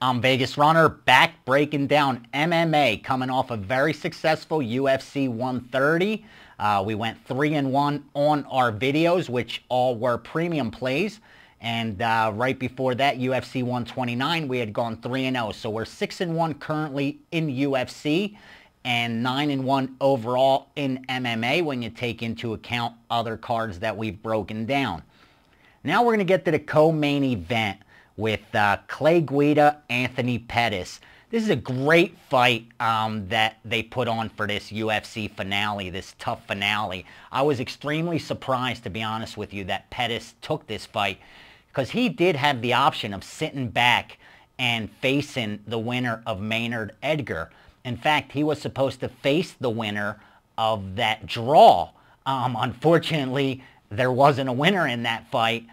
I'm Vegas Runner, back breaking down MMA, coming off a very successful UFC 130. We went 3-1 on our videos, which all were premium plays. And right before that, UFC 129, we had gone 3-0. So we're 6-1 currently in UFC and 9-1 overall in MMA when you take into account other cards that we've broken down. Now we're going to get to the co-main event with Clay Guida, Anthony Pettis. This is a great fight that they put on for this UFC finale, this tough finale. I was extremely surprised, to be honest with you, that Pettis took this fight because he did have the option of sitting back and facing the winner of Maynard Edgar. In fact, he was supposed to face the winner of that draw. Unfortunately, there wasn't a winner in that fight.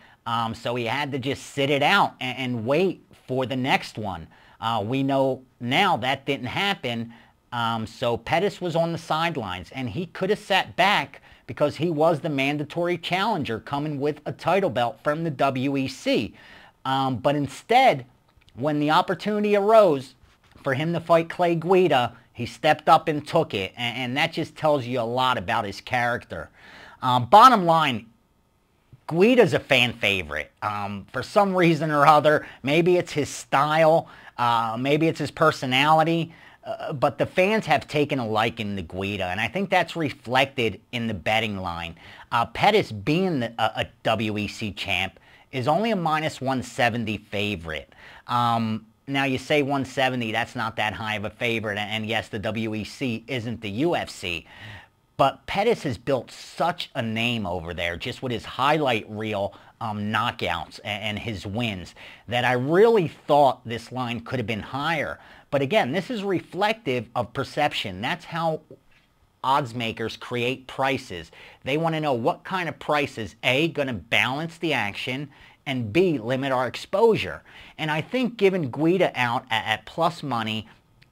So he had to just sit it out and wait for the next one. We know now that didn't happen. So Pettis was on the sidelines, and he could have sat back because he was the mandatory challenger coming with a title belt from the WEC. But instead, when the opportunity arose for him to fight Clay Guida, he stepped up and took it. And that just tells you a lot about his character. Bottom line, Guida's a fan favorite. For some reason or other, maybe it's his style, maybe it's his personality, but the fans have taken a liking to Guida, and I think that's reflected in the betting line. Pettis, being a WEC champ, is only a -170 favorite. Now you say 170, that's not that high of a favorite, and yes, the WEC isn't the UFC. But Pettis has built such a name over there, just with his highlight reel knockouts and his wins, that I really thought this line could have been higher. But again, this is reflective of perception. That's how odds makers create prices. They want to know what kind of price is A, going to balance the action, and B, limit our exposure. And I think giving Guida out at plus money,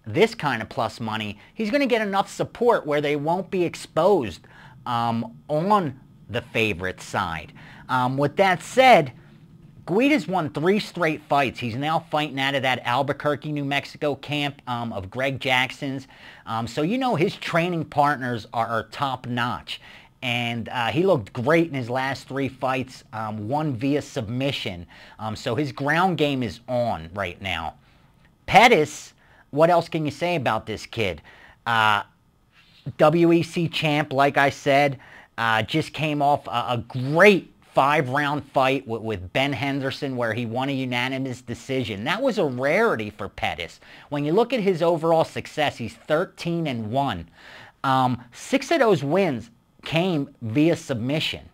this kind of plus money, he's going to get enough support where they won't be exposed on the favorite side. With that said, Guida's won 3 straight fights. He's now fighting out of that Albuquerque, New Mexico camp of Greg Jackson's. So you know his training partners are top-notch. And he looked great in his last 3 fights, won via submission. So his ground game is on right now. Pettis, what else can you say about this kid? WEC champ, like I said, just came off a great 5-round fight with Ben Henderson where he won a unanimous decision. That was a rarity for Pettis. When you look at his overall success, he's 13-1. 6 of those wins came via submission.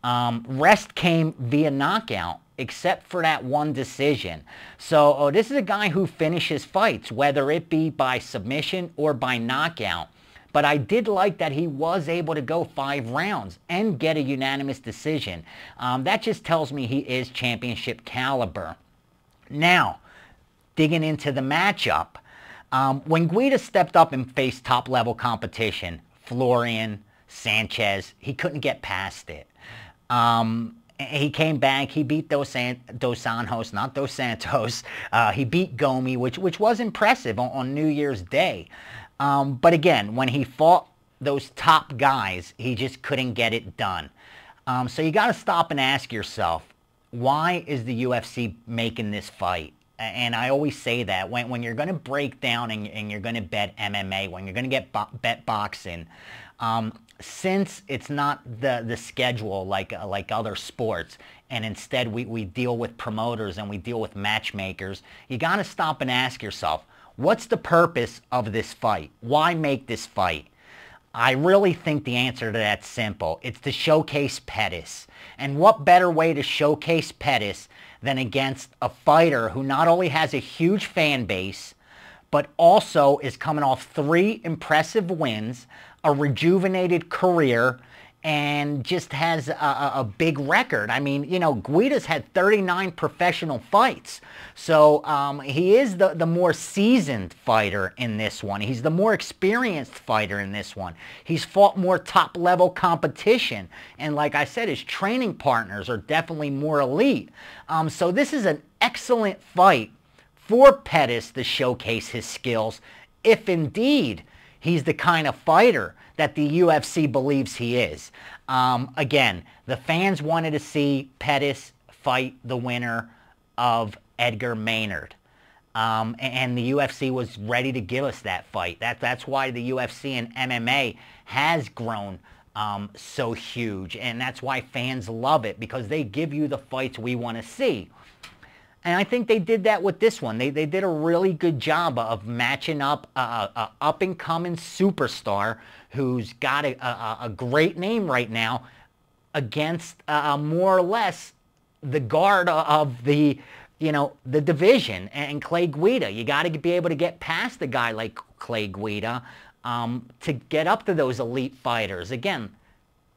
Rest came via knockout, except for that one decision. So this is a guy who finishes fights, whether it be by submission or by knockout. But I did like that he was able to go 5 rounds and get a unanimous decision. That just tells me he is championship caliber. Now, digging into the matchup, when Guida stepped up and faced top-level competition, Florian, Sanchez, he couldn't get past it. He came back, he beat Dos Santos, not Dos Santos. He beat Gomi, which was impressive on New Year's Day. But again, when he fought those top guys, he just couldn't get it done. So you got to stop and ask yourself, why is the UFC making this fight? And I always say that when you're going to break down and you're going to bet MMA, when you're going to bet boxing, since it's not the schedule like other sports, and instead we deal with promoters and we deal with matchmakers, you got to stop and ask yourself, what's the purpose of this fight? Why make this fight? I really think the answer to that's simple. It's to showcase Pettis. And what better way to showcase Pettis than against a fighter who not only has a huge fan base, but also is coming off 3 impressive wins, a rejuvenated career, and just has a big record. I mean, you know, Guida's had 39 professional fights. So he is the more seasoned fighter in this one. He's the more experienced fighter in this one. He's fought more top-level competition. And like I said, his training partners are definitely more elite. So this is an excellent fight for Pettis to showcase his skills, if indeed he's the kind of fighter that the UFC believes he is. Again, the fans wanted to see Pettis fight the winner of Edgar Maynard. And the UFC was ready to give us that fight. That's why the UFC and MMA has grown so huge. And that's why fans love it, because they give you the fights we want to see. And I think they did that with this one. They did a really good job of matching up a up-and-coming superstar who's got a great name right now against more or less the guard of the division, and Clay Guida. You got to be able to get past a guy like Clay Guida to get up to those elite fighters. Again,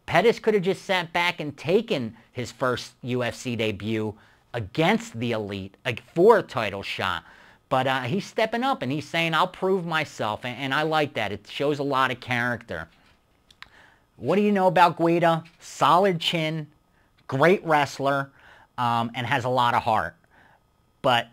Pettis could have just sat back and taken his first UFC debut against the elite for a title shot. But he's stepping up and he's saying, I'll prove myself. And I like that. It shows a lot of character. What do you know about Guida? Solid chin, great wrestler, and has a lot of heart. But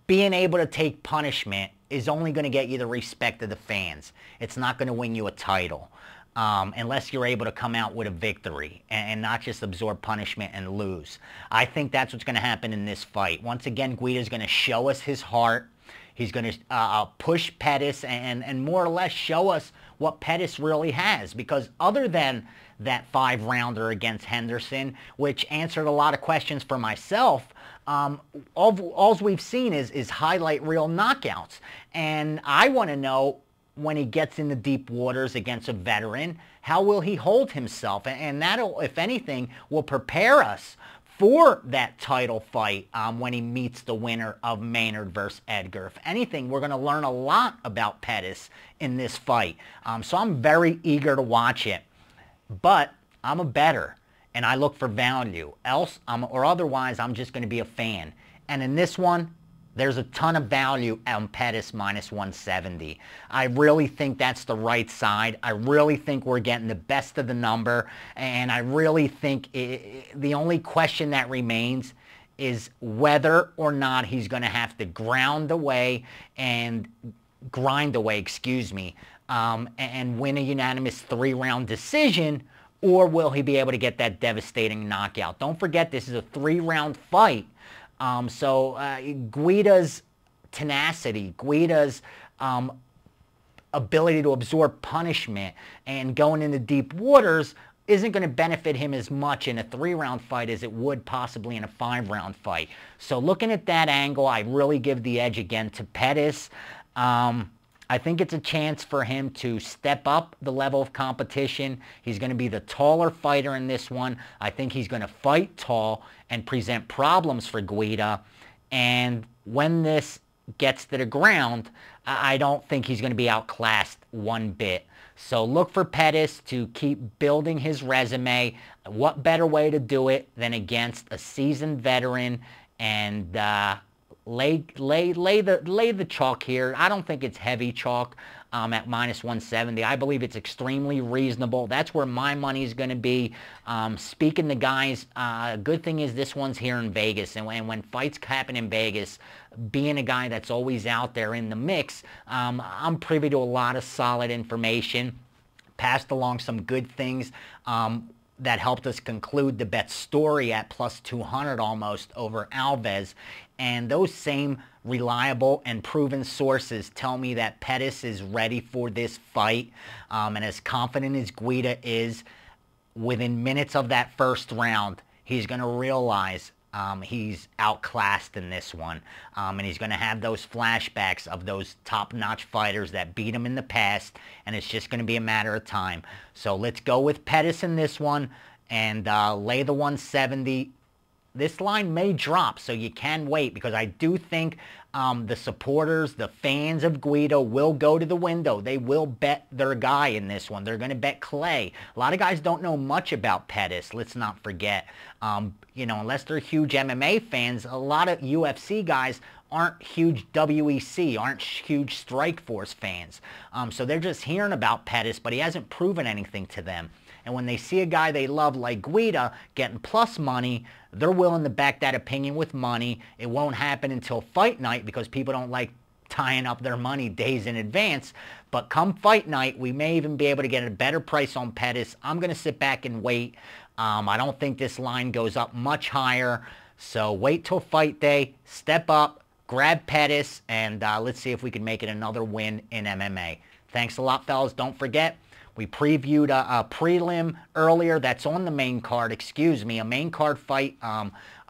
being able to take punishment is only going to get you the respect of the fans. It's not going to win you a title unless you're able to come out with a victory and not just absorb punishment and lose. I think that's what's going to happen in this fight. Once again, Guida's going to show us his heart. He's going to push Pettis and more or less show us what Pettis really has. Because other than that 5-rounder against Henderson, which answered a lot of questions for myself, all we've seen is highlight reel knockouts. And I want to know, when he gets in the deep waters against a veteran, how will he hold himself? And that'll, if anything, will prepare us for that title fight when he meets the winner of Maynard versus Edgar. If anything, we're going to learn a lot about Pettis in this fight. So I'm very eager to watch it. But I'm a bettor, and I look for value. Or otherwise, I'm just going to be a fan. And in this one, there's a ton of value on Pettis -170. I really think that's the right side. I really think we're getting the best of the number. And I really think the only question that remains is whether or not he's going to have to grind away, and win a unanimous 3-round decision, or will he be able to get that devastating knockout? Don't forget, this is a 3-round fight. So Guida's tenacity, Guida's ability to absorb punishment and going into deep waters isn't going to benefit him as much in a 3-round fight as it would possibly in a 5-round fight. So looking at that angle, I really give the edge again to Pettis. I think it's a chance for him to step up the level of competition. He's going to be the taller fighter in this one. I think he's going to fight tall and present problems for Guida. And when this gets to the ground, I don't think he's going to be outclassed one bit. So look for Pettis to keep building his resume. What better way to do it than against a seasoned veteran, and lay the chalk here. I don't think it's heavy chalk at -170. I believe it's extremely reasonable. That's where my money is going to be. Speaking to guys, good thing is this one's here in Vegas, and when fights happen in Vegas, being a guy that's always out there in the mix, I'm privy to a lot of solid information, passed along some good things that helped us conclude the bet story at +200 almost over Alves. And those same reliable and proven sources tell me that Pettis is ready for this fight. And as confident as Guida is, within minutes of that first round, he's going to realize he's outclassed in this one. And he's going to have those flashbacks of those top-notch fighters that beat him in the past. And it's just going to be a matter of time. So let's go with Pettis in this one and lay the 170. This line may drop, so you can wait, because I do think the supporters, the fans of Guida will go to the window. They will bet their guy in this one. They're going to bet Clay. A lot of guys don't know much about Pettis, let's not forget. Unless they're huge MMA fans, a lot of UFC guys aren't huge WEC, aren't huge Strikeforce fans. So they're just hearing about Pettis, but he hasn't proven anything to them. And when they see a guy they love like Guida getting plus money, they're willing to back that opinion with money. It won't happen until fight night because people don't like tying up their money days in advance. But come fight night, we may even be able to get a better price on Pettis. I'm going to sit back and wait. I don't think this line goes up much higher. So wait till fight day, step up, grab Pettis, and let's see if we can make it another win in MMA. Thanks a lot, fellas. Don't forget, we previewed a prelim earlier. That's on the main card, a main card fight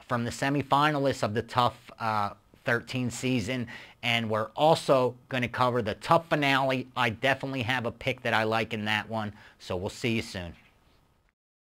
from the semifinalists of the Tough 13 season. And we're also going to cover the Tough finale. I definitely have a pick that I like in that one. So we'll see you soon.